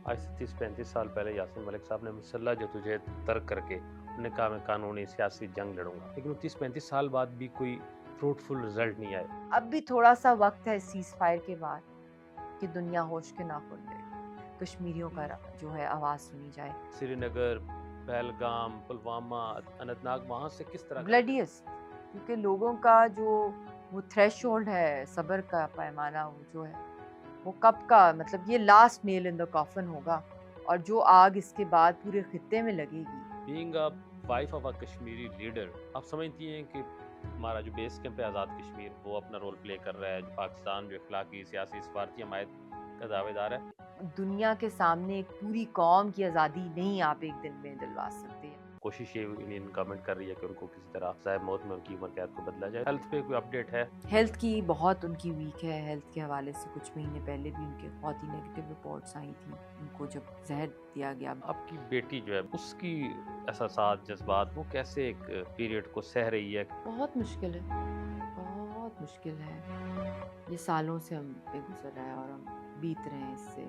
आज से 30-35 साल पहले यासीन मलिक साहब ने मुसल्लह जदोजहद तर्क करके उन्होंने कहा मैं कानूनी सियासी जंग लड़ूंगा, लेकिन वो 30-35 साल बाद भी कोई फ्रूटफुल रिजल्ट नहीं आए। अब भी थोड़ा-सा वक़्त है सीज़ फायर के बाद कि दुनिया होश के नाखुन ले। कश्मीरियों का जो है आवाज़ सुनी जाए। श्रीनगर, पहलगाम, पुलवामा, अनंतनाग, वहाँ से किस तरह का ब्लडीएस्ट क्योंकि लोगों का जो वो थ्रेशोल्ड है, सब्र का पैमाना वो जो है, वो कब का मतलब ये last nail in the coffin होगा और जो आग इसके बाद पूरे खित्ते में लगेगी। Being a wife of a Kashmiri leader, आप समझती हैं कि हमारा जो बेस कैंप है आज़ाद कश्मीर, वो अपना रोल प्ले कर रहा है, जो पाकिस्तान जो इखलाकी सियासी सफारती हमायत का दावेदार है? दुनिया के सामने एक पूरी कौम की आज़ादी नहीं आप एक दिन में दिलवा सकते। कोशिश ये इंडियन गवर्नमेंट कर रही है कि उनको किसी तरह सज़ाए मौत में उनकी उम्र कैद को बदला जाए। हेल्थ पे कोई अपडेट है? हेल्थ की बहुत उनकी वीक है, हेल्थ के हवाले से कुछ महीने पहले भी उनके बहुत ही नेगेटिव रिपोर्ट्स आई थी, उनको जब ज़हर दिया गया। आपकी बेटी जो है उसकी एहसासात, जज़्बात वो कैसे एक पीरियड को सह रही है? बहुत मुश्किल है, बहुत मुश्किल है। ये सालों से हम पे गुज़र रहा है और हम बीत रहे हैं इससे।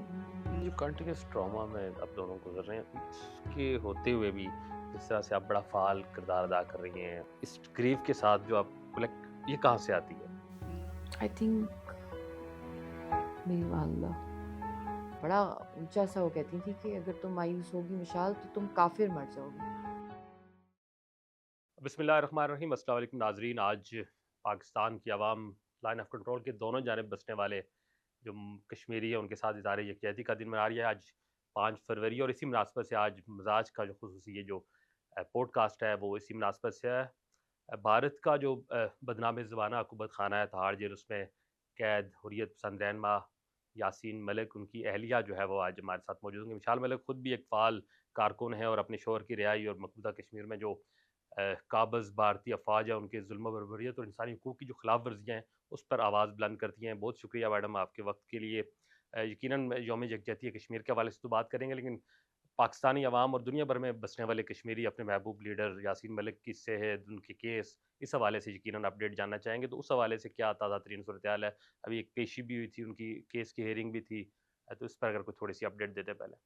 जो कंटिन्यूअस ट्रॉमा में अब दोनों गुज़र रहे हैं, इसके होते हुए भी जिस तरह से आप बड़ा फ़ाल किरदार अदा कर रही हैं, इस ग्रीव के साथ जो आप कलेक्ट ये कहाँ से आती है? आई थिंक मेरी वालदा बड़ा ऊँचा सा वो कहती थी कि अगर तुम मायूस होगी मिशाल तो तुम काफ़िर मर जाओगी। बिस्मिल्लाहिर्रहमानिर्रहीम, अस्सलाम वालेकुम नाज़रीन। आज पाकिस्तान की आवाम लाइन ऑफ कंट्रोल के दोनों जानिब बसने वाले जो कश्मीरी है उनके साथ इज़हार यकजहती का दिन मना रही है आज 5 फरवरी, और इसी मुनासबत से आज मिज़ाज का जो खुसूसी ये जो पॉडकास्ट है वो इसी मुनासबत से है। भारत का जो बदनाम ज़माना हुकूमत खाना है तिहाड़ जेल, उसमें कैद हुर्रियत पसंद रहनुमा यासीन मलिक, उनकी अहलिया जो है वो आज हमारे साथ मौजूद होंगी। विशाल मलिक खुद भी एक फ़ाल कारकुन है और अपने शोहर की रिहाई और मकबूजा कश्मीर में जो काबज़ भारतीय अफ़वाज है उनके ज़ुल्म बर्बरियत और इंसानी हकूक़ की जो खिलाफ वर्जियाँ हैं उस पर आवाज़ बुलंद करती हैं। बहुत शुक्रिया मैडम आपके वक़्त के लिए। यकीनन यौम यकजहती कश्मीर के हवाले से तो बात करेंगे, लेकिन पाकिस्तानी अवाम और दुनिया भर में बसने वाले कश्मीरी अपने महबूब लीडर यासीन मलिक की सेहत, उनके केस, इस हवाले से यकीनन अपडेट जानना चाहेंगे। तो उस हवाले से क्या ताज़ा तरीन सूरत-ए-हाल है? अभी एक पेशी भी हुई थी, उनकी केस की हियरिंग भी थी। तो इस पर अगर कोई थोड़ी-सी अपडेट देते पहले।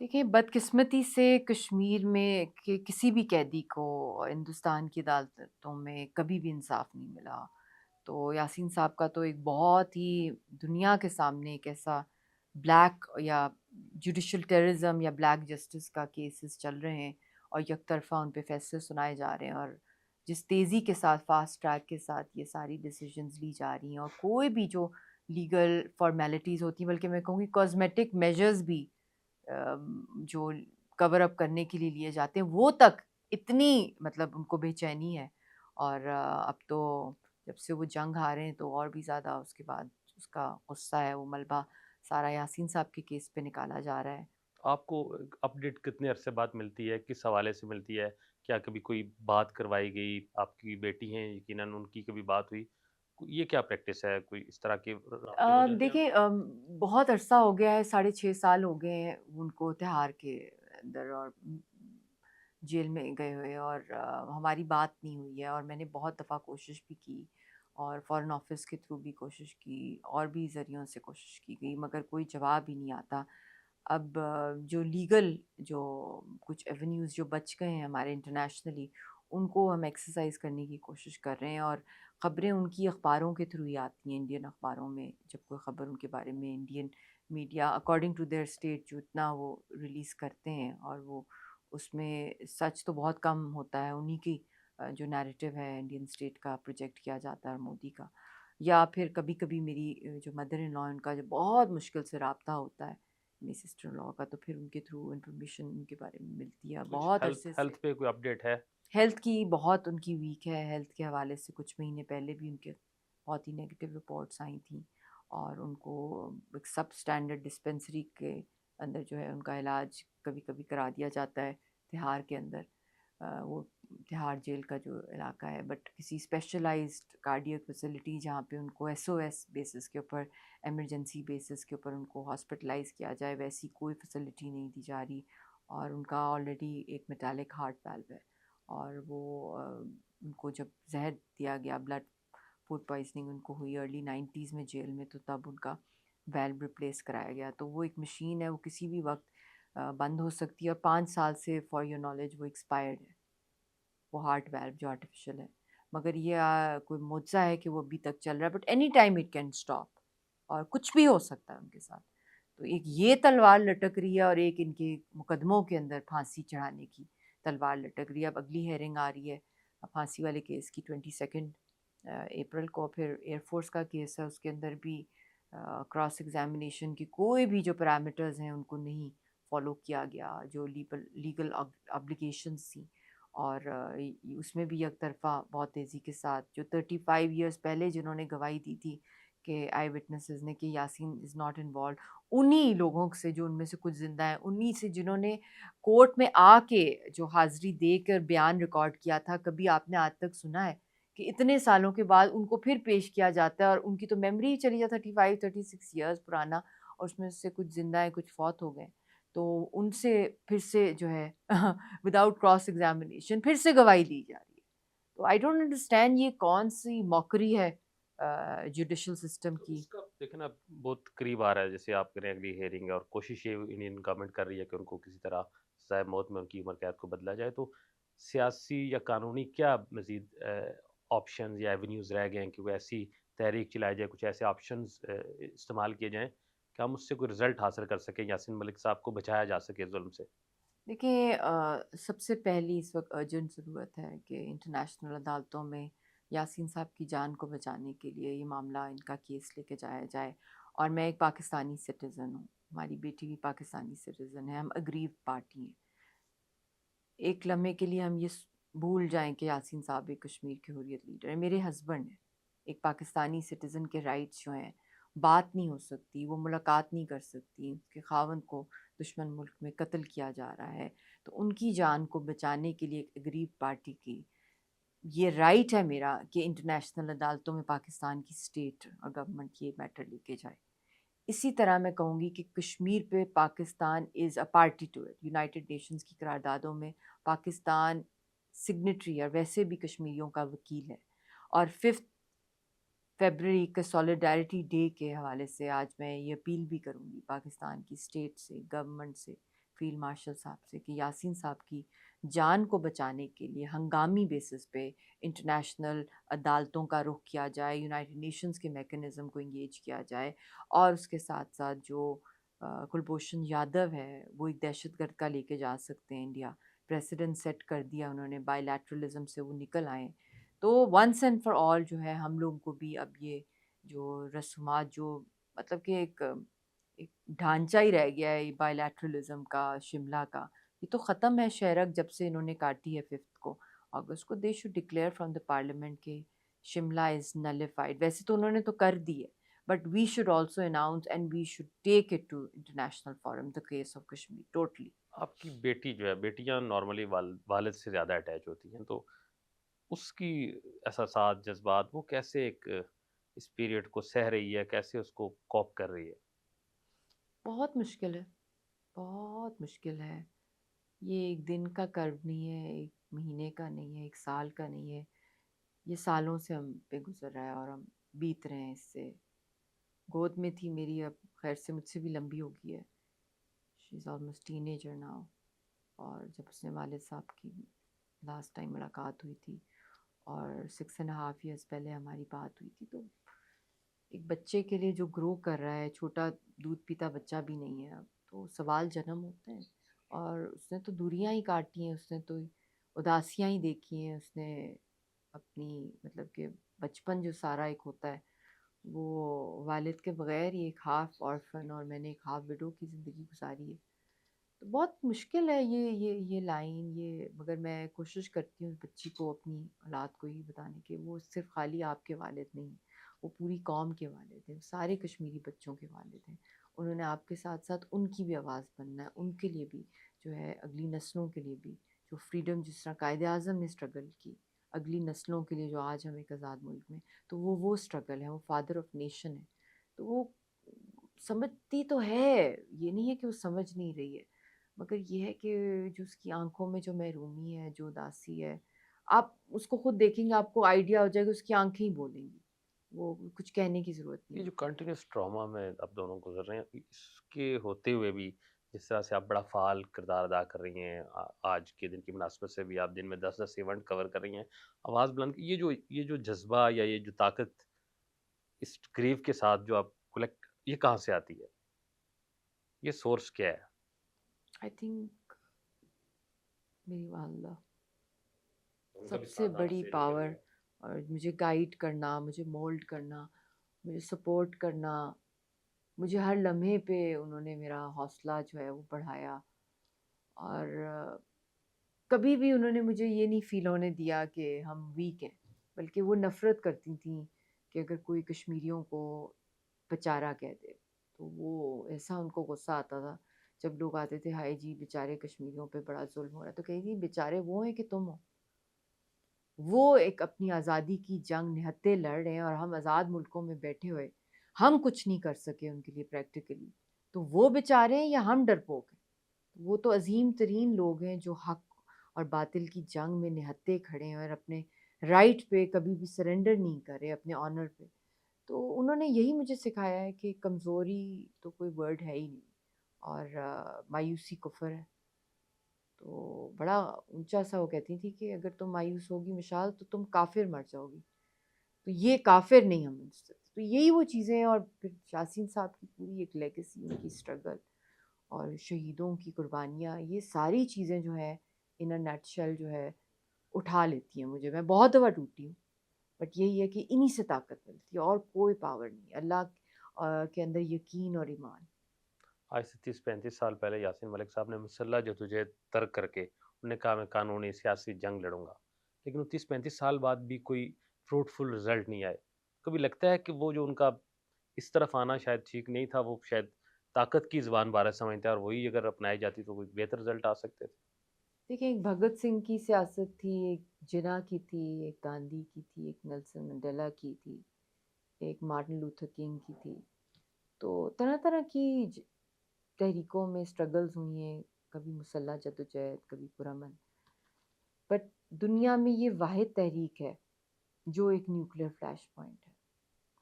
देखिए, बदकिस्मती से कश्मीर में कि किसी भी कैदी को हिंदुस्तान की अदालतों में कभी भी इंसाफ नहीं मिला। तो यासीन साहब का तो एक बहुत ही दुनिया के सामने एक ऐसा ब्लैक या जुडिशल टेररिज्म या ब्लैक जस्टिस का केसेस चल रहे हैं और यकतरफ़ा उन पे फैसले सुनाए जा रहे हैं और जिस तेज़ी के साथ फ़ास्ट ट्रैक के साथ ये सारी डिसीजंस ली जा रही हैं और कोई भी जो लीगल फॉर्मेलिटीज़ होती हैं, बल्कि मैं कहूँगी कॉस्मेटिक मेजर्स भी जो कवर अप करने के लिए लिए जाते हैं वो तक इतनी मतलब उनको बेचैनी है और अब तो जब से वो जंग हारे हैं तो और भी ज़्यादा उसके बाद उसका गुस्सा है वो मलबा सारा यासीन साहब के केस पे निकाला जा रहा है। आपको अपडेट कितने अरसे बाद मिलती है? किस हवाले से मिलती है? क्या कभी कोई बात करवाई गई? आपकी बेटी हैं, यकीनन उनकी कभी बात हुई? ये क्या प्रैक्टिस है? कोई इस तरह के राब्ते हो जाते हैं देखिए आपके? बहुत अरसा हो गया है, साढ़े 6 साल हो गए हैं उनको तिहाड़ के अंदर और जेल में गए हुए और हमारी बात नहीं हुई है और मैंने बहुत दफ़ा कोशिश भी की और फ़ॉरेन ऑफिस के थ्रू भी कोशिश की और भी ज़रियों से कोशिश की गई मगर कोई जवाब ही नहीं आता। अब जो लीगल जो कुछ एवेन्यूज़ जो बच गए हैं हमारे इंटरनेशनली उनको हम एक्सरसाइज करने की कोशिश कर रहे हैं और ख़बरें उनकी अखबारों के थ्रू ही आती हैं, इंडियन अखबारों में जब कोई ख़बर उनके बारे में Indian media according to their state जो इतना वो रिलीज़ करते हैं और वो उसमें सच तो बहुत कम होता है, उन्हीं की जो नैरेटिव है इंडियन स्टेट का प्रोजेक्ट किया जाता है मोदी का। या फिर कभी-कभी मेरी जो मदर इन लॉ है उनका जो बहुत मुश्किल से राब्ता होता है, मेरी सिस्टर इन लॉ का तो फिर उनके थ्रू इन्फॉर्मेशन उनके बारे में मिलती है कुछ बहुत हेल्थ अरसे हेल्थ से। पे कोई अपडेट है? हेल्थ की बहुत उनकी वीक है, हेल्थ के हवाले से कुछ महीने पहले भी उनके बहुत ही नेगेटिव रिपोर्ट्स आई थी और उनको एक सब स्टैंडर्ड डिस्पेंसरी के अंदर जो है उनका इलाज कभी-कभी करा दिया जाता है तिहाड़ के अंदर। वो तिहाड़ जेल का जो इलाका है बट किसी स्पेशलाइज्ड कार्डियक फैसिलिटी जहाँ पे उनको एसओएस बेसिस के ऊपर इमरजेंसी बेसिस के ऊपर उनको हॉस्पिटलाइज किया जाए वैसी कोई फैसिलिटी नहीं दी जा रही और उनका ऑलरेडी एक मेटालिक हार्ट वाल्व है और वो उनको जब जहर दिया गया ब्लड फूड पॉइजनिंग उनको हुई अर्ली 90s में जेल में तो तब उनका वाल्व रिप्लेस कराया गया। तो वो एक मशीन है, वो किसी भी वक्त बंद हो सकती है और 5 साल से फॉर योर नॉलेज वो एक्सपायर्ड है, वो हार्ट वाल्व जो आर्टिफिशियल है। मगर ये कोई मुआवजा है कि वो अभी तक चल रहा है, but any time it can stop और कुछ भी हो सकता है उनके साथ। तो एक ये तलवार लटक रही है और एक इनके मुकदमों के अंदर फांसी चढ़ाने की तलवार लटक रही है। अब अगली हेयरिंग आ रही है फांसी वाले केस की 22 अप्रैल को। फिर एयरफोर्स का केस है, उसके अंदर भी क्रॉस एग्जामिनेशन की कोई भी जो पैरामीटर्स हैं उनको नहीं फॉलो किया गया, जो लीगल ऑब्लिगेशंस थी। और उसमें भी एक तरफा बहुत तेज़ी के साथ जो 35 ईयर्स पहले जिन्होंने गवाही दी थी कि आई विटनेसेस ने कि यासीन इज़ नॉट इन्वॉल्व, उन्हीं लोगों से जो उनमें से कुछ ज़िंदा हैं, उन्हीं से जिन्होंने कोर्ट में आके जो हाज़िरी देकर बयान रिकॉर्ड किया था। कभी आपने आज तक सुना है कि इतने सालों के बाद उनको फिर पेश किया जाता है और उनकी तो मेमोरी ही चली जाती है 35-36 ईयर्स पुराना, और उसमें से कुछ ज़िंदा हैं, कुछ फौत हो गए। तो उनसे फिर से जो है विदाउट क्रॉस एग्जामिनेशन फिर से गवाही ली जा रही है। तो आई डोंट अंडरस्टैंड ये कौन सी मॉकरी है जुडिशल सिस्टम तो की। इसका देखें ना, बहुत करीब आ रहा है, जैसे आप कह रहे हैं अगली हेयरिंग है और कोशिश ये इंडियन गवर्नमेंट कर रही है कि उनको किसी तरह सजाए मौत में उनकी उम्र कैद को बदला जाए। तो सियासी या कानूनी क्या मजीद ऑप्शन या एवेन्यूज़ रह गए हैं कि वो ऐसी तहरीक चलाई जाए, कुछ ऐसे ऑप्शंस इस्तेमाल किए जाएँ कि हम उससे कोई रिजल्ट हासिल कर सकें, यासीन मलिक साहब को बचाया जा सके जुल्म से? देखिए सबसे पहली इस वक्त अर्जेंट ज़रूरत है कि इंटरनेशनल अदालतों में यासीन साहब की जान को बचाने के लिए ये मामला, इनका केस लेके जाया जाए। और मैं एक पाकिस्तानी सिटीज़न हूँ, हमारी बेटी भी पाकिस्तानी सिटीज़न है, हम अग्रीव पार्टी हैं। एक लम्हे के लिए हम ये भूल जाएं कि यासीन साहब एक कश्मीर के हुर्रियत लीडर है, मेरे हस्बैंड हैं। एक पाकिस्तानी सिटीज़न के राइट्स जो हैं, बात नहीं हो सकती, वो मुलाकात नहीं कर सकती, उसके खावंद को दुश्मन मुल्क में कत्ल किया जा रहा है। तो उनकी जान को बचाने के लिए एक अग्रीव पार्टी की ये राइट है मेरा कि इंटरनेशनल अदालतों में पाकिस्तान की स्टेट और गवर्नमेंट ये मैटर लेके जाए। इसी तरह मैं कहूँगी कि कश्मीर पे Pakistan is a party to it, United Nations की करारदादों में पाकिस्तान सिग्नेटरी और वैसे भी कश्मीरियों का वकील है। और 5 फरवरी के सॉलिडारिटी डे के हवाले से आज मैं ये अपील भी करूँगी पाकिस्तान की स्टेट से, गवर्नमेंट से, फील्ड मार्शल साहब से कि यासीन साहब की जान को बचाने के लिए हंगामी बेसिस पे इंटरनेशनल अदालतों का रुख किया जाए, यूनाइटेड नेशंस के मेकनिज़म को इंगेज किया जाए। और उसके साथ साथ जो कुलभूषण यादव है वो एक दहशतगर्द का लेके जा सकते हैं इंडिया, प्रेसिडेंट सेट कर दिया उन्होंने, बायलैटरलिज्म से वो निकल आए। तो वंस एंड फॉर ऑल जो है हम लोगों को भी अब ये जो रस्मात जो मतलब कि एक ढांचा ही रह गया है बायलैटरलिज्म का, शिमला का, ये तो ख़त्म है। शहरक जब से इन्होंने काटी है 5 को अगस्त को, they should declare from the parliament के शिमला इज़ नलिफाइड। वैसे तो उन्होंने तो कर दी है, but we should also announce and we should take it to international forum the case of Kashmir totally. आपकी बेटी जो है, बेटियाँ नॉर्मली वालिद से ज़्यादा अटैच होती हैं, तो उसकी एहसासात, जज़्बात वो कैसे एक इस पीरियड को सह रही है, कैसे उसको कॉप कर रही है? बहुत मुश्किल है, बहुत मुश्किल है। ये एक दिन का कर्व नहीं है, एक महीने का नहीं है, एक साल का नहीं है। ये सालों से हम पे गुजर रहा है और हम बीत रहे हैं इससे। गोद में थी मेरी, अब खैर से मुझसे भी लंबी हो गई है। She is almost teenager now. और जब उसने वालिद साहब की लास्ट टाइम मुलाकात हुई थी और 6.5 ईयर्स पहले हमारी बात हुई थी, तो एक बच्चे के लिए जो ग्रो कर रहा है, छोटा दूध पीता बच्चा भी नहीं है अब, तो सवाल जन्म होते हैं। और उसने तो दूरियां ही काटी हैं, उसने तो उदासियां ही देखी हैं, उसने अपनी मतलब कि बचपन जो सारा एक होता है वो वालिद के बगैर ही, एक हाफ ऑर्फन और मैंने एक हाफ विडो की ज़िंदगी गुजारी है। तो बहुत मुश्किल है ये लाइन ये, मगर मैं कोशिश करती हूँ उस बच्ची को, अपनी औलाद को ही बताने के वो सिर्फ खाली आपके वालिद नहीं, वो पूरी कौम के वालिद हैं, सारे कश्मीरी बच्चों के वालिद हैं। उन्होंने आपके साथ साथ उनकी भी आवाज़ बनना है, उनके लिए भी जो है, अगली नस्लों के लिए भी जो फ्रीडम जिस तरह कायदे आज़म ने स्ट्रगल की, अगली नस्लों के लिए जो आज हम एक आज़ाद मुल्क में, तो वो स्ट्रगल है, वो फादर ऑफ नेशन है। तो वो समझती तो है, ये नहीं है कि वो समझ नहीं रही है, मगर ये है कि जो उसकी आंखों में जो महरूमी है, जो उदासी है, आप उसको खुद देखेंगे आपको आइडिया हो जाएगा, उसकी आंखें ही बोलेंगी। वो कुछ कहने की ज़रूरत ये नहीं जो होती। कंटिन्यूस ट्रॉमा में आप दोनों गुजर रहे हैं, इसके होते हुए भी जिस तरह से आप बड़ा फ़ाल किरदार अदा कर रही हैं, आज के दिन की मुनासिबत से भी आप दिन में 10-10 इवेंट कवर कर रही हैं, आवाज़ बुलंद ये जो जज़्बा या ये जो ताकत इस ग्रीव के साथ जो आप कलेक्ट, ये कहाँ से आती है? ये सोर्स क्या है? आई थिंक मेरी वालदा उनका भी सबसे साथ बड़ी आपसे जुड़े हुए पावर, हैं। और मुझे गाइड करना, मुझे मोल्ड करना, मुझे सपोर्ट करना, मुझे हर लम्हे पे उन्होंने मेरा हौसला जो है वो बढ़ाया। और कभी भी उन्होंने मुझे ये नहीं फ़ील होने दिया कि हम वीक हैं, बल्कि वो नफ़रत करती थीं कि अगर कोई कश्मीरियों को बेचारा कह दे, तो वो ऐसा उनको गुस्सा आता था जब लोग आते थे, हाय जी बेचारे कश्मीरियों पे बड़ा ज़ुल्म हो रहा है, तो कहेगी बेचारे वो हैं कि तुम हो। वो एक अपनी आज़ादी की जंग निहत्थे लड़ रहे हैं और हम आज़ाद मुल्कों में बैठे हुए, हम कुछ नहीं कर सके उनके लिए प्रैक्टिकली, तो वो बेचारे हैं या हम डरपोक हैं? वो तो अजीम तरीन लोग हैं जो हक और बातिल की जंग में निहत्थे खड़े हैं और अपने राइट पे कभी भी सरेंडर नहीं करे, अपने ऑनर पे। तो उन्होंने यही मुझे सिखाया है कि कमज़ोरी तो कोई वर्ड है ही नहीं, और मायूसी कुफ़र है। तो बड़ा ऊंचा सा वो कहती थी कि अगर तुम मायूस होगी मिशाल तो तुम काफिर मर जाओगी, तो ये काफिर नहीं हम समझ सकते। तो यही वो चीज़ें हैं, और फिर यासीन साहब की पूरी एक लेगेसी, उनकी स्ट्रगल और शहीदों की कुर्बानियाँ, ये सारी चीज़ें जो है इन अ नटशेल जो है उठा लेती हैं मुझे। मैं बहुत दफ़ा टूटी हूँ, बट यही है कि इन्हीं से ताकत मिलती है और कोई पावर नहीं। अल्लाह के अंदर यकीन और ईमान। आज से 30-35 साल पहले यासीन मलिक साहब ने मुसल्लह जदोजहद तर्क करके उन्होंने कहा मैं कानूनी सियासी जंग लड़ूंगा, लेकिन वो 30-35 साल बाद भी कोई फ्रूटफुल रिजल्ट नहीं आए। कभी लगता है कि वो जो उनका इस तरफ आना शायद ठीक नहीं था, वो शायद ताकत की ज़ुबान बारह समझते हैं और वही अगर अपनाई जाती तो कोई बेहतर रिजल्ट आ सकते थे। देखिए, एक भगत सिंह की सियासत थी, एक जिन्ना की थी, एक गांधी की थी, एक नेल्सन मंडेला की थी, एक मार्टिन लूथर किंग की थी। तो तरह तरह की तहरीकों में स्ट्रगल्स हुई हैं, कभी मुसल्ला जदोजहद, कभी पुरअमन। बट दुनिया में ये वाहिद तहरीक है जो एक न्यूक्लियर फ्लैश पॉइंट है।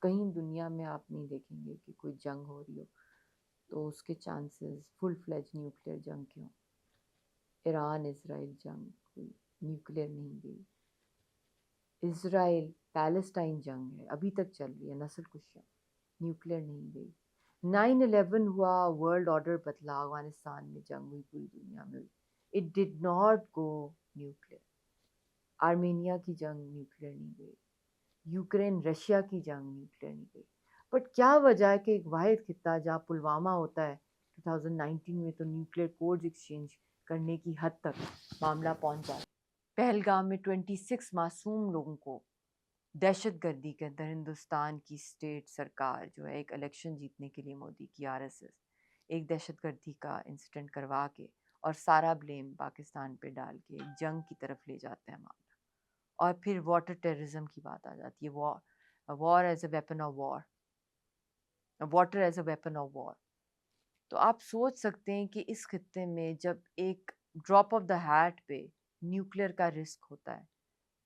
कहीं दुनिया में आप नहीं देखेंगे कि कोई जंग हो रही हो तो उसके चांसेस फुल फ्लेज न्यूक्लियर जंग के हों। ईरान इसराइल जंग कोई न्यूक्लियर नहीं गई। इसराइल पैलेस्टाइन जंग है, अभी तक चल रही है, नस्ल कुशियां, न्यूक्लियर नहीं गई। 9/11 हुआ, वर्ल्ड ऑर्डर बदला, अफगानिस्तान में जंग हुई, पूरी दुनिया में हुई, it did not go nuclear. Armenia की जंग न्यूक्लियर नहीं गई, यूक्रेन रशिया की जंग न्यूक्लियर नहीं गई। बट क्या वजह है कि एक वाहिद खिता जहाँ पुलवामा होता है 2019 में, तो न्यूक्लियर कोड्स एक्सचेंज करने की हद तक मामला पहुंच जाए। पहलगाम में 26 मासूम लोगों को दहशतगर्दी के अंदर हिंदुस्तान की स्टेट सरकार जो है एक इलेक्शन जीतने के लिए, मोदी की आरएसएस एक दहशतगर्दी का इंसिडेंट करवा के और सारा ब्लेम पाकिस्तान पे डाल के एक जंग की तरफ ले जाते हैं मामला। और फिर वाटर टेररिज्म की बात आ जाती है, war, war as a weapon of war, water as a weapon of war. तो आप सोच सकते हैं कि इस खत्ते में जब एक ड्रॉप ऑफ द हैट पे न्यूक्लियर का रिस्क होता है,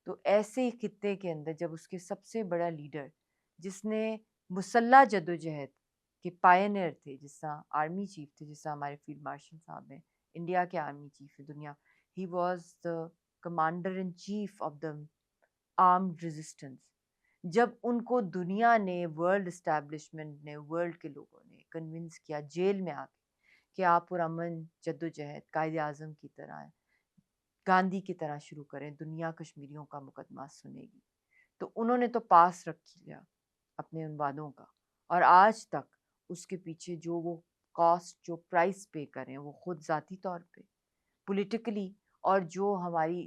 तो ऐसे खित्ते के अंदर जब उसके सबसे बड़ा लीडर, जिसने मुसल्ला जदोजहद के पायनियर थे, जिस तरह आर्मी चीफ थे, जिस तरह हमारे फील्ड मार्शल साहब हैं, इंडिया के आर्मी चीफ है दुनिया, he was the commander in chief of the armed resistance. जब उनको दुनिया ने, वर्ल्ड इस्टेब्लिशमेंट ने, वर्ल्ड के लोगों ने कन्विंस किया जेल में आके कि आप पुरअमन जद्दोजहद कायदे आज़म की तरह, गांधी की तरह शुरू करें, दुनिया कश्मीरियों का मुकदमा सुनेगी, तो उन्होंने तो पास रख लिया अपने उन वादों का। और आज तक उसके पीछे जो वो कॉस्ट, जो प्राइस पे करें, वो खुद ज़ाती तौर पे, पॉलिटिकली, और जो हमारी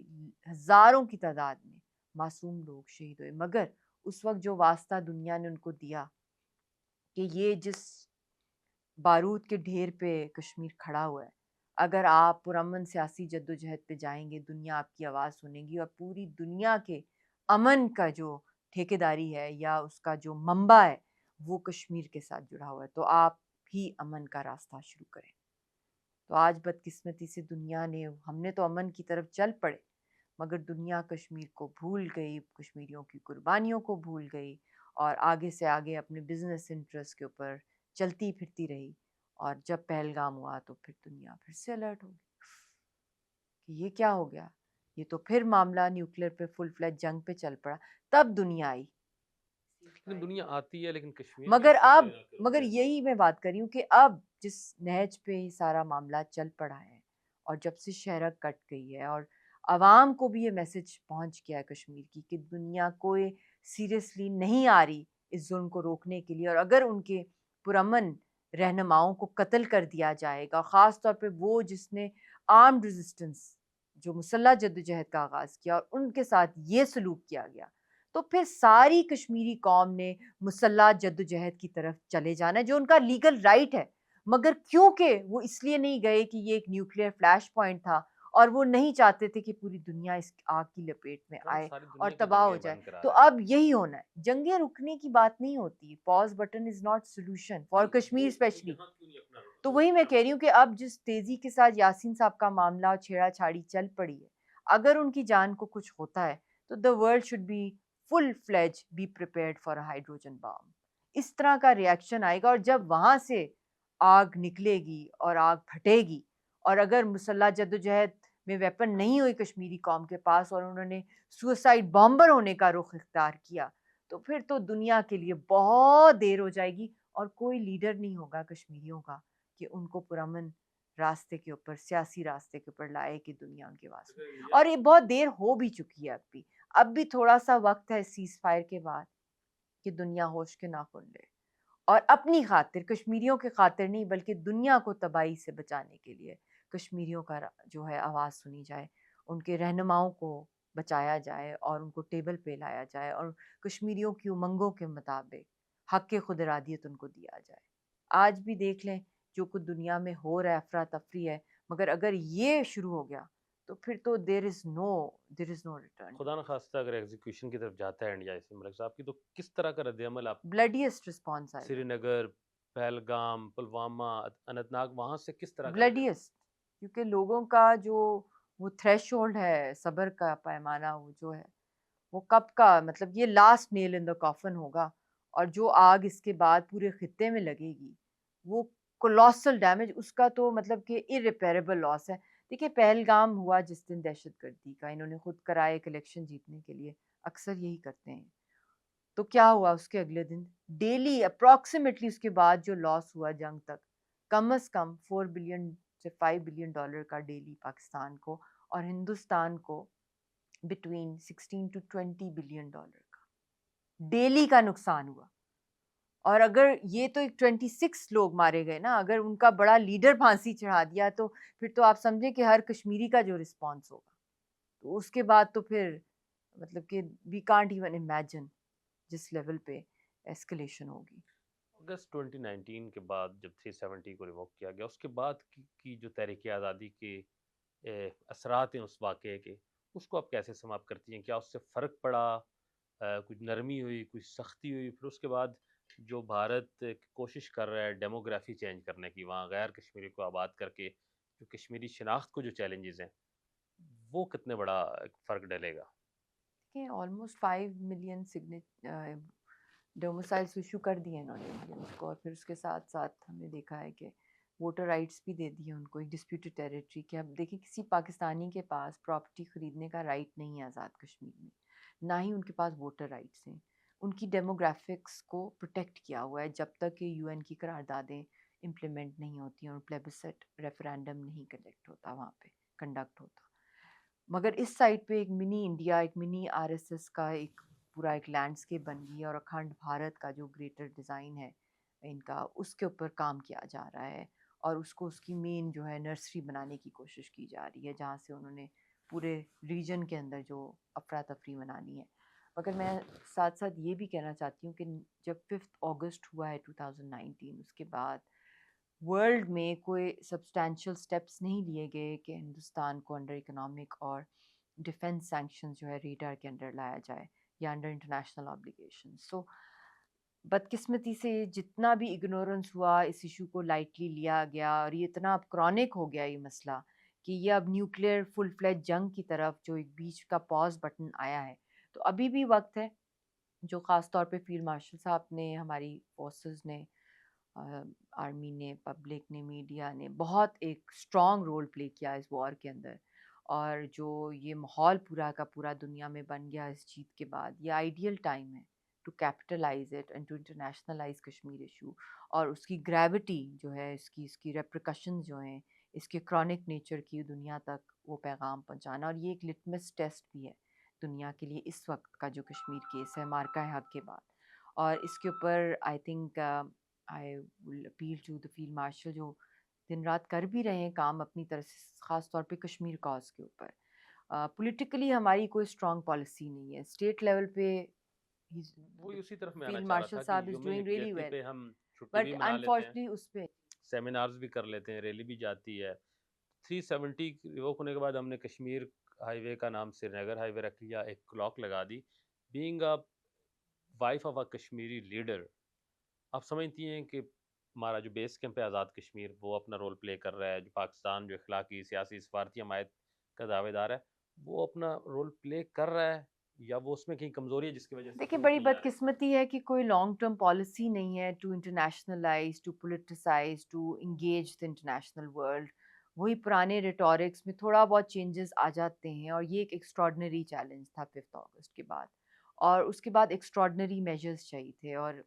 हज़ारों की तादाद में मासूम लोग शहीद हुए। मगर उस वक्त जो वास्ता दुनिया ने उनको दिया कि ये जिस बारूद के ढेर पे कश्मीर खड़ा हुआ है, अगर आप पुरअमन सियासी जद्दोजहद पे जाएंगे, दुनिया आपकी आवाज़ सुनेगी और पूरी दुनिया के अमन का जो ठेकेदारी है या उसका जो मंबा है वो कश्मीर के साथ जुड़ा हुआ है, तो आप भी अमन का रास्ता शुरू करें। तो आज बदकिस्मती से दुनिया ने, हमने तो अमन की तरफ चल पड़े, मगर दुनिया कश्मीर को भूल गई, कश्मीरियों की कुर्बानियों को भूल गई, और आगे से आगे अपने बिजनेस इंटरेस्ट के ऊपर चलती फिरती रही। और जब पहलगाम हुआ तो फिर दुनिया फिर से अलर्ट हो गई कि ये क्या हो गया, ये तो फिर मामला न्यूक्लियर पे फुल फ्लैज जंग पे चल पड़ा। तब दुनिया आई। लेकिन दुनिया आती है, लेकिन कश्मीर के मगर इश्यू पे अब मगर जैसे यही मैं बात कर रही हूँ कि अब जिस नहज पे ये सारा मामला चल पड़ा है और जब से शहरक कट गई है और अवाम को भी ये मैसेज पहुंच गया है कश्मीर की कि दुनिया कोई सीरियसली नहीं आ रही इस जुल्म को रोकने के लिए, और अगर उनके पुरअमन रहनुमाओं को कत्ल कर दिया जाएगा, ख़ास तौर पे वो जिसने आर्म्ड रेजिस्टेंस जो मुसल्ह जद्दोजहद का आगाज़ किया और उनके साथ ये सलूक किया गया, तो फिर सारी कश्मीरी कौम ने मुसल्ह जद्दोजहद की तरफ चले जाना है, जो उनका लीगल राइट है। मगर क्योंकि वो इसलिए नहीं गए कि ये एक न्यूक्लियर फ्लैश पॉइंट था और वो नहीं चाहते थे कि पूरी दुनिया इस आग की लपेट में ट्रम्प आए सारी और दुनिया की तबाह हो जंगें जाए। बंद करा तो रहा है। अब यही होना है, जंगें रुकने की बात नहीं होती, pause button is not solution for नहीं, कश्मीर वो स्पेशली। यहाँ क्यों नहीं अपना तो वही मैं कह ट्रम्प? रही हूँ कि अब जिस तेजी के साथ यासीन साहब का मामला और छेड़ा-छाड़ी चल पड़ी है, अगर उनकी जान को कुछ होता है, तो the world should be full fledge be prepared for a hydrogen bomb. इस तरह का रिएक्शन आएगा और जब वहां से आग निकलेगी और आग फटेगी, और अगर मुसल्ह जद्दोजहद में वेपन नहीं हुई कश्मीरी कौम के पास और उन्होंने सुसाइड बॉम्बर होने का रुख इख्तियार किया, तो फिर तो दुनिया के लिए बहुत देर हो जाएगी और कोई लीडर नहीं होगा कश्मीरियों का कि उनको पुरअमन रास्ते के ऊपर, सियासी रास्ते के ऊपर लाए कि दुनिया उनके पास में। अगर और या ये बहुत देर हो भी चुकी है अब भी थोड़ा सा वक्त है सीज फायर के बाद कि दुनिया होश के नाखुन ले और अपनी खातिर, कश्मीरियों के खातिर नहीं बल्कि दुनिया को तबाही से बचाने के लिए कश्मीरियों का जो है आवाज़ सुनी जाए, उनके रहनुमाओं को बचाया जाए और उनको टेबल पे लाया जाए और कश्मीरियों की उमंगों के मुताबिक हक के खुद इरादियत उनको दिया जाए। आज भी देख लें जो कुछ दुनिया में हो रहा है, अफरा तफरी है, मगर अगर ये शुरू हो गया तो फिर तो देर इज़ नो रिटर्न खुदा टू न खास्ता अगर एग्जीक्यूशन की तरफ जाता है इंडिया इस मलिक साहब की, तो किस तरह का रद्द-ए-अमल आप ब्लडीएस्ट रिस्पॉन्स आएगा। श्रीनगर, पहलगाम, पुलवामा, अनंतनाग वहाँ से किस तरह का रद्द-ए-अमल? ब्लडीएस्ट, क्योंकि लोगों का जो वो थ्रेशोल्ड है, सब्र का पैमाना वो जो है, वो कब का, मतलब ये last nail in the coffin होगा। और जो आग इसके बाद पूरे खित्ते में लगेगी, वो कोलोसल डैमेज उसका तो मतलब कि इरिपेरेबल लॉस है। देखिए पहलगाम हुआ जिस दिन दहशतगर्दी का, इन्होंने खुद कराया एक इलेक्शन जीतने के लिए, अक्सर यही करते हैं। तो क्या हुआ उसके अगले दिन, डेली अप्रॉक्सीमेटली उसके बाद जो लॉस हुआ जंग तक, कम से कम 4 बिलियन से 5 बिलियन डॉलर का डेली पाकिस्तान को, और हिंदुस्तान को बिटवीन 16 to 20 बिलियन डॉलर का डेली का नुकसान हुआ। और अगर ये तो एक 26 लोग मारे गए ना, अगर उनका बड़ा लीडर फांसी चढ़ा दिया तो फिर तो आप समझे कि हर कश्मीरी का जो रिस्पॉन्स होगा, तो उसके बाद तो फिर मतलब कि वी कांट इवन इमेजिन जिस लेवल पे एस्केलेशन होगी। अगस्त 2019 के बाद जब 370 को रिवोक किया गया, उसके बाद की जो तहरीक आज़ादी के असरात हैं उस वाक़ये के, उसको आप कैसे समाप्त करती हैं? क्या उससे फ़र्क पड़ा? कुछ नरमी हुई, कुछ सख्ती हुई? फिर उसके बाद जो भारत कोशिश कर रहा है डेमोग्राफी चेंज करने की, वहाँ गैर कश्मीरी को आबाद करके जो कश्मीरी शनाख्त को जो चैलेंजेस हैं, वो कितने बड़ा फ़र्क डालेगा? कि ऑलमोस्ट 5 मिलियन सिग्नेच डोमिसाइल्स इशू कर दिए इन्होंने इंडियंस को, और फिर उसके साथ साथ हमने देखा है कि वोटर राइट्स भी दे दिए उनको, एक डिस्प्यूटेड टेरिटरी के। अब देखिए किसी पाकिस्तानी के पास प्रॉपर्टी खरीदने का राइट नहीं है आज़ाद कश्मीर में, ना ही उनके पास वोटर राइट्स हैं। उनकी डेमोग्राफिक्स को प्रोटेक्ट किया हुआ है जब तक कि यूएन की करारदादें इम्प्लीमेंट नहीं होती और प्लेबिसेट रेफरेंडम नहीं कलेक्ट होता वहाँ पे, कंडक्ट होता। मगर इस साइड पे एक मिनी इंडिया, एक मिनी आरएसएस का एक पूरा एक लैंडस्केप बन गई है, और अखंड भारत का जो ग्रेटर डिज़ाइन है इनका, उसके ऊपर काम किया जा रहा है और उसको उसकी मेन जो है नर्सरी बनाने की कोशिश की जा रही है, जहाँ से उन्होंने पूरे रीजन के अंदर जो अफरा तफरी मनानी है। मगर मैं साथ साथ ये भी कहना चाहती हूँ कि जब 5 अगस्त हुआ है 2019, उसके बाद वर्ल्ड में कोई सब्सटैंशियल स्टेप्स नहीं लिए गए कि हिंदुस्तान को अंडर इकोनॉमिक और डिफेंस सैंक्शन जो है रेडार के अंडर लाया जाए या अंडर इंटरनेशनल ऑब्लिगेशन। सो बदकिस्मती से जितना भी इग्नोरेंस हुआ, इस इशू को लाइटली लिया गया और ये इतना अब क्रॉनिक हो गया ये मसला कि ये अब न्यूक्लियर फुल फ्लेज जंग की तरफ जो एक बीच का पॉज बटन आया है। तो अभी भी वक्त है जो ख़ास तौर पे फ़ील्ड मार्शल साहब ने, हमारी फ़ोर्सेस ने, अ, आर्मी ने, पब्लिक ने, मीडिया ने बहुत एक स्ट्रॉन्ग रोल प्ले किया इस वॉर के अंदर। और जो ये माहौल पूरा का पूरा दुनिया में बन गया इस जीत के बाद, ये आइडियल टाइम है to capitalise it and to internationalise Kashmir issue. और उसकी ग्रेविटी जो है, इसकी इसकी रेपरिकशंस जो हैं, इसके क्रॉनिक नेचर की दुनिया तक वो पैगाम पहुंचाना। और ये एक लिटमस टेस्ट भी है दुनिया के लिए इस वक्त का जो कश्मीर केस है मार्का हक के बाद। और इसके ऊपर I think I will appeal to the field marshal, जो दिन रात कर भी रहे हैं काम अपनी तरफ से, ख़ास तौर पे कश्मीर कॉज के ऊपर। पॉलिटिकली हमारी कोई स्ट्रॉन्ग पॉलिसी नहीं है स्टेट लेवल पे। वो उसी तरफ मैं आना फील्ड चाह रहा मार्शल था कि साहब इज़ यौम डूइंग रियली यकजहती वेल, पे हम छुट्टी भी बट मना लेते हैं, अनफॉर्चुनेटली उस पे सेमिनार्स भी कर लेते हैं, रैली भी जाती है। 370 रिवोक होने के बाद हमने कश्मीर हाईवे का नाम श्रीनगर हाईवे रख लिया, एक क्लॉक लगा दी। Being a wife of a Kashmiri leader, आप समझती हैं कि हमारा जो बेस कैंप है आज़ाद कश्मीर, वो अपना रोल प्ले कर रहा है, जो पाकिस्तान जो इखलाकी सियासी सफारती हमायत का दावेदार है, वो अपना रोल प्ले कर रहा है, या वो उसमें कहीं कमज़ोरी है जिसकी वजह से देखिए, समझ बड़ी नहीं आ रही? बदकिस्मती है कि कोई लॉन्ग टर्म पॉलिसी नहीं है to internationalise, to politicise, to engage the international world. वही पुराने रिटोरिक्स में थोड़ा बहुत चेंजेस आ जाते हैं, और ये एक एक्स्ट्रॉर्डनरी चैलेंज था 5 अगस्त के बाद। और उसके बाद एक्स्ट्रॉर्डनरी मेजर्स चाहिए थे। और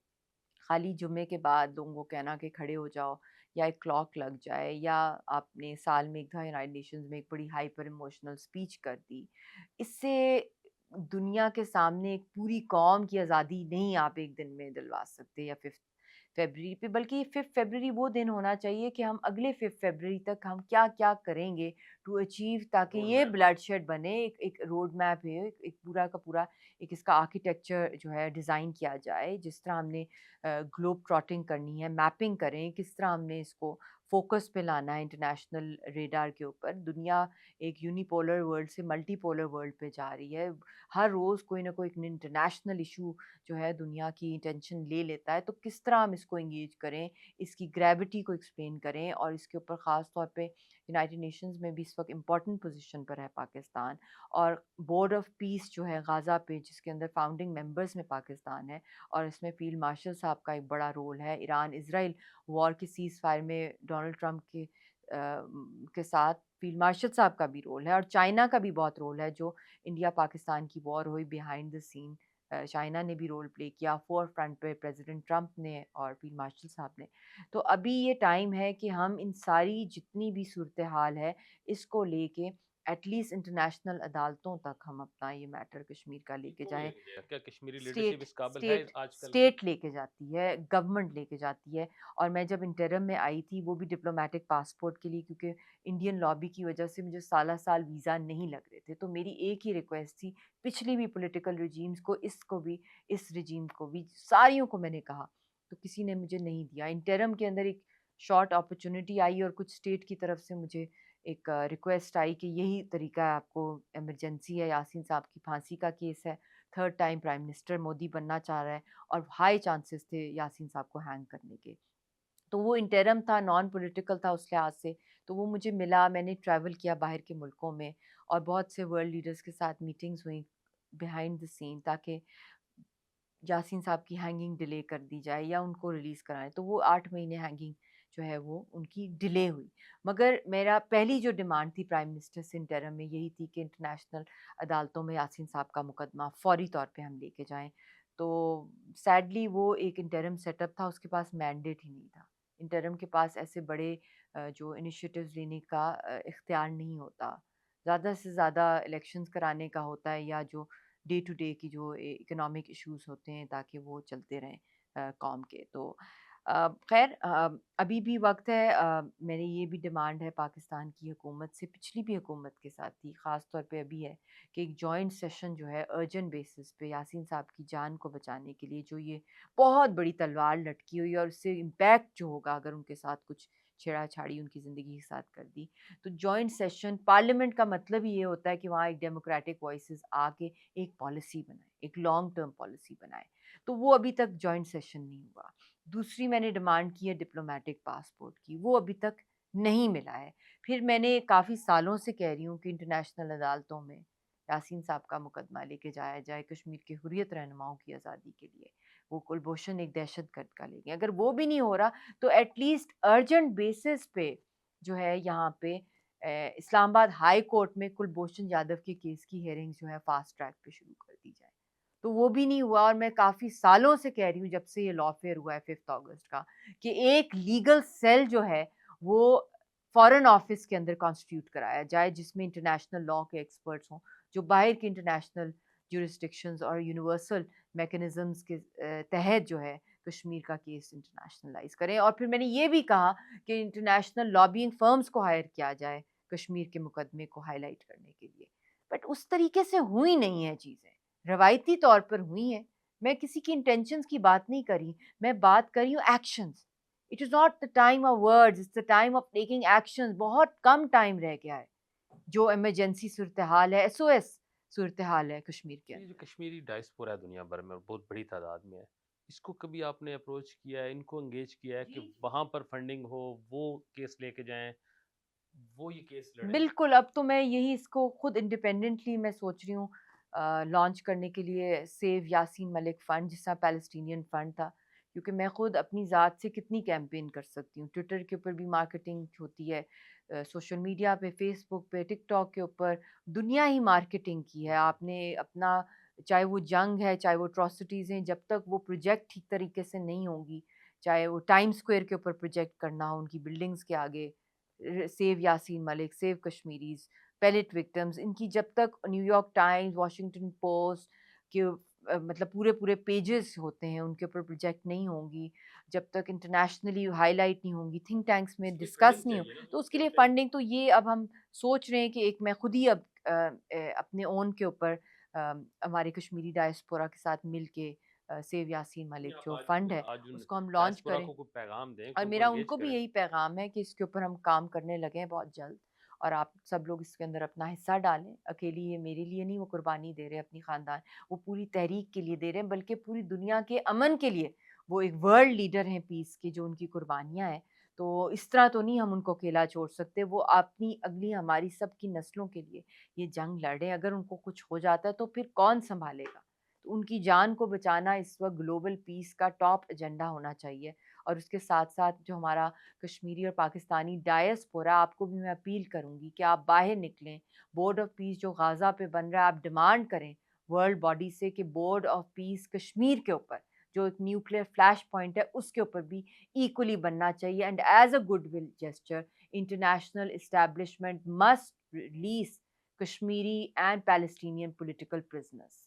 खाली जुम्मे के बाद लोगों को कहना कि खड़े हो जाओ, या एक क्लॉक लग जाए, या आपने साल में एक दफ़ा यूनाइटेड नेशंस में एक बड़ी हाइपर इमोशनल स्पीच कर दी, इससे दुनिया के सामने एक पूरी कौम की आज़ादी नहीं आप एक दिन में दिलवा सकते, या 5 फरवरी पे। बल्कि 5 फरवरी वो दिन होना चाहिए कि हम अगले 5 फरवरी तक हम क्या क्या करेंगे टू अचीव, ताकि रोड ये मैप। ब्लडशेड बने एक रोड मैप है, एक पूरा का पूरा एक इसका आर्किटेक्चर जो है डिज़ाइन किया जाए। जिस तरह हमने ग्लोब ट्रॉटिंग करनी है, मैपिंग करें किस तरह हमने इसको फोकस पे लाना है इंटरनेशनल रेडार के ऊपर। दुनिया एक यूनिपोलर वर्ल्ड से मल्टीपोलर वर्ल्ड पे जा रही है। हर रोज़ कोई ना कोई एक इंटरनेशनल इशू जो है दुनिया की टेंशन ले लेता है। तो किस तरह हम इसको एंगेज करें, इसकी ग्रेविटी को एक्सप्लेन करें। और इसके ऊपर ख़ास तौर पे यूनाइटेड नेशंस में भी इस वक्त इम्पॉर्टेंट पोजीशन पर है पाकिस्तान। और बोर्ड ऑफ पीस जो है गाज़ा पे, जिसके अंदर फाउंडिंग मेंबर्स में पाकिस्तान है, और इसमें फील्ड मार्शल साहब का एक बड़ा रोल है। ईरान इसराइल वॉर के सीज़ फायर में डोनाल्ड ट्रंप के साथ फील्ड मार्शल साहब का भी रोल है, और चाइना का भी बहुत रोल है। जो इंडिया पाकिस्तान की वॉर हुई बिहाइंड द सीन, चाइना ने भी रोल प्ले किया, फोर फ्रंट पे प्रेसिडेंट ट्रंप ने और फील्ड मार्शल साहब ने। तो अभी ये टाइम है कि हम इन सारी जितनी भी सूरत हाल है, इसको लेके एटलीस्ट इंटरनेशनल अदालतों तक हम अपना ये मैटर कश्मीर का लेके कौन जाएं। लेके जाएगा? क्या कश्मीरी लीडरशिप स्टेट इस काबिल है स्टेट आजकल की? स्टेट लेके जाती है, गवर्नमेंट लेके जाती है। और मैं जब इंटरम में आई थी, वो भी डिप्लोमेटिक पासपोर्ट के लिए, क्योंकि इंडियन लॉबी की वजह से मुझे साल साल वीज़ा नहीं लग रहे थे। तो मेरी एक ही रिक्वेस्ट थी, पिछली भी पॉलिटिकल रिजीम्स को, इसको भी, इस रिजीम को भी, सारियों को मैंने कहा, तो किसी ने मुझे नहीं दिया। इंटरम के अंदर एक शॉर्ट अपॉर्चुनिटी आई, और कुछ स्टेट की तरफ से मुझे एक रिक्वेस्ट आई कि यही तरीका है, आपको इमरजेंसी है, यासीन साहब की फांसी का केस है, third time prime minister Modi बनना चाह रहा है, और हाई चांसेस थे यासीन साहब को हैंग करने के। तो वो इंटरम था, नॉन पॉलिटिकल था उस लिहाज से। तो वो मुझे मिला, मैंने ट्रैवल किया बाहर के मुल्कों में, और बहुत से वर्ल्ड लीडर्स के साथ मीटिंग्स हुई बिहाइंड द सीन, ताकि यासीन साहब की हैंगिंग डिले कर दी जाए या उनको रिलीज़ कराएं। तो वो 8 महीने हैंगिंग जो है वो उनकी डिले हुई। मगर मेरा पहली जो डिमांड थी प्राइम मिनिस्टर से इंटरम में, यही थी कि इंटरनेशनल अदालतों में यासीन साहब का मुकदमा फौरी तौर पे हम लेके जाएं। तो सैडली वो एक इंटरम सेटअप था, उसके पास मैंडेट ही नहीं था। इंटरम के पास ऐसे बड़े जो इनिशिएटिव्स लेने का इख्तियार नहीं होता। ज़्यादा से ज़्यादा इलेक्शंस कराने का होता है, या जो डे टू डे की जो इकोनॉमिक इश्यूज होते हैं, ताकि वो चलते रहें कौम के। तो खैर, अभी भी वक्त है। मेरी ये भी डिमांड है पाकिस्तान की हुकूमत से, पिछली भी हुकूमत के साथ थी, ख़ास तौर पे अभी है, कि एक जॉइंट सेशन जो है अर्जेंट बेसिस पे यासीन साहब की जान को बचाने के लिए, जो ये बहुत बड़ी तलवार लटकी हुई है, और उससे इम्पैक्ट जो होगा अगर उनके साथ कुछ छेड़ा-छाड़ी उनकी ज़िंदगी के साथ कर दी, तो जॉइंट सेशन पार्लियामेंट का मतलब ही ये होता है कि वहाँ एक डेमोक्रेटिक वॉइसेस आके एक पॉलिसी बनाए, एक लॉन्ग टर्म पॉलिसी बनाए। तो वो अभी तक जॉइंट सेशन नहीं हुआ। दूसरी मैंने डिमांड की है डिप्लोमेटिक पासपोर्ट की, वो अभी तक नहीं मिला है। फिर मैंने काफ़ी सालों से कह रही हूँ कि इंटरनेशनल अदालतों में यासीन साहब का मुकदमा लेके जाया जाए कश्मीर के हुर्रियत रहनुमाओं की आज़ादी के लिए। वो कुलभूषण एक दहशतगर्द का लेंगे। अगर वो भी नहीं हो रहा तो एटलीस्ट अर्जेंट बेसिस पे जो है यहाँ पे इस्लामाबाद हाई कोर्ट में कुलभूषण जाधव के केस की हियरिंग जो है फास्ट ट्रैक पे शुरू कर दी जाए। तो वो भी नहीं हुआ और मैं काफ़ी सालों से कह रही हूँ जब से ये लॉफेयर हुआ है 5 अगस्त का कि एक लीगल सेल जो है वो फॉरेन ऑफिस के अंदर कॉन्स्टिट्यूट कराया जाए जिसमें इंटरनेशनल लॉ के एक्सपर्ट्स हों जो बाहर के इंटरनेशनल जुरिस्डिक्शंस और यूनिवर्सल मैकेनिज्म्स के तहत जो है कश्मीर का केस इंटरनेशनलाइज करें। और फिर मैंने ये भी कहा कि इंटरनेशनल लॉबिंग फर्म्स को हायर किया जाए कश्मीर के मुकदमे को हाईलाइट करने के लिए। बट उस तरीके से हुई नहीं है चीज़ें, रवायती तौर पर हुई हैं। मैं किसी की इंटेंशंस की बात नहीं करी, मैं बात कर रही हूँ actions. It is not the time of words, it's the time of taking actions. बहुत कम टाइम रह गया है। जो इमरजेंसी सूरत-ए-हाल है, एसओएस सूरत-ए-हाल है कश्मीर के ये जो अंदर। कश्मीरी डायस्पोरा है दुनिया भर में और बहुत बड़ी तादाद में है, इसको कभी आपने अप्रोच किया है, इनको एंगेज किया है कि जी। वहाँ पर फंडिंग हो, वो केस लेके जाएँ, वो ये केस लड़ें? बिल्कुल, अब तो मैं यही इसको खुद इंडिपेंडेंटली मैं सोच रही हूँ लॉन्च करने के लिए सेव यासीन मलिक फ़ंड जिस तरह पैलेस्टीनियन फ़ंड था। क्योंकि मैं खुद अपनी ज़ात से कितनी कैंपेन कर सकती हूँ। ट्विटर के ऊपर भी मार्केटिंग होती है, सोशल मीडिया पे, फ़ेसबुक पे, टिकटॉक के ऊपर दुनिया ही मार्केटिंग की है। आपने अपना चाहे वो जंग है, चाहे वो अट्रॉसिटीज़ हैं, जब तक वो प्रोजेक्ट ठीक तरीके से नहीं होंगी, चाहे वो टाइम्स स्क्वायर के ऊपर प्रोजेक्ट करना हो उनकी बिल्डिंग्स के आगे, save Yasin Malik, save Kashmiris, pellet victims, इनकी जब तक न्यूयॉर्क टाइम्स, वॉशिंगटन पोस्ट के मतलब पूरे-पूरे पेजेस होते हैं, उनके ऊपर प्रोजेक्ट नहीं होंगी, जब तक इंटरनेशनली हाइलाइट नहीं होंगी, थिंक टैंक्स में उसके लिए डिस्कस फंडिंग नहीं हो, चाहिए ना, तो उसके उसके लिए लिए फंड फंडिंग तो ये अब हम सोच रहे हैं कि एक मैं खुद ही अब अपने ओन के ऊपर हमारे कश्मीरी डायस्पोरा के साथ मिल के सेव यासीन नहीं, मलिक आप जो आज फंड है, आज उन उसको हम लॉन्च डायस्पोरा करें। को कोई पैगाम दें और कि उनको मेरा एंगेज उनको भी करें। यही पैगाम है कि इसके ऊपर हम काम करने लगे हैं बहुत जल्द और आप सब लोग इसके अंदर अपना हिस्सा डालें। अकेली ये मेरे लिए नहीं वो कुर्बानी दे रहे हैं अपनी ख़ानदान, वो पूरी तहरीक के लिए दे रहे हैं बल्कि पूरी दुनिया के अमन के लिए। वो एक वर्ल्ड लीडर हैं पीस के जो उनकी कुर्बानियाँ हैं। तो इस तरह तो नहीं हम उनको अकेला छोड़ सकते। वो अपनी अगली हमारी सबकी नस्लों के लिए ये जंग लड़ रहे हैं। अगर उनको कुछ हो जाता है तो फिर कौन सँभालेगा? तो उनकी जान को बचाना इस वक़्त ग्लोबल पीस का टॉप एजेंडा होना चाहिए। और उसके साथ-साथ जो हमारा कश्मीरी और पाकिस्तानी डायस्पोरा, आपको भी मैं अपील करूँगी कि आप बाहर निकलें। बोर्ड ऑफ पीस जो गाज़ा पे बन रहा है, आप डिमांड करें वर्ल्ड बॉडी से कि बोर्ड ऑफ पीस कश्मीर के ऊपर, जो एक न्यूक्लियर फ्लैश पॉइंट है, उसके ऊपर भी इक्वली बनना चाहिए and as a goodwill gesture, international establishment must release Kashmiri and Palestinian political prisoners.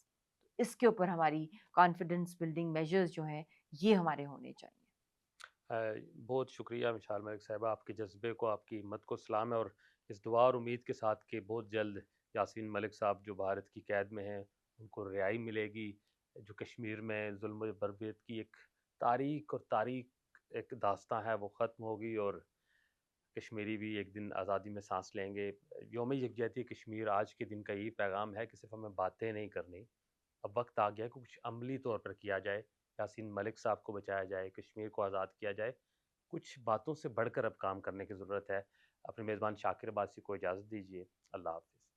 इसके ऊपर हमारी कॉन्फिडेंस बिल्डिंग मेजर्स जो हैं, ये हमारे होने चाहिए। बहुत शुक्रिया मिसाल मलिक साहिबा, आपके जज्बे को, आपकी हिम्मत को सलाम है और इस दुआ और उम्मीद के साथ कि बहुत जल्द यासीन मलिक साहब जो भारत की कैद में हैं उनको रिहाई मिलेगी। जो कश्मीर में जुल्म बरबरीत की एक तारीख एक दास्तां है वो ख़त्म होगी और कश्मीरी भी एक दिन आज़ादी में सांस लेंगे। योम यकजहती कश्मीर आज के दिन का यही पैगाम है कि सिर्फ हमें बातें नहीं करनी, अब वक्त आ गया है कि कुछ अमली तौर पर किया जाए। यासीन मलिक साहब को बचाया जाए, कश्मीर को आज़ाद किया जाए। कुछ बातों से बढ़कर अब काम करने की ज़रूरत है। अपने मेज़बान शाकिर अब्बासी को इजाज़त दीजिए। अल्लाह हाफ़िज़।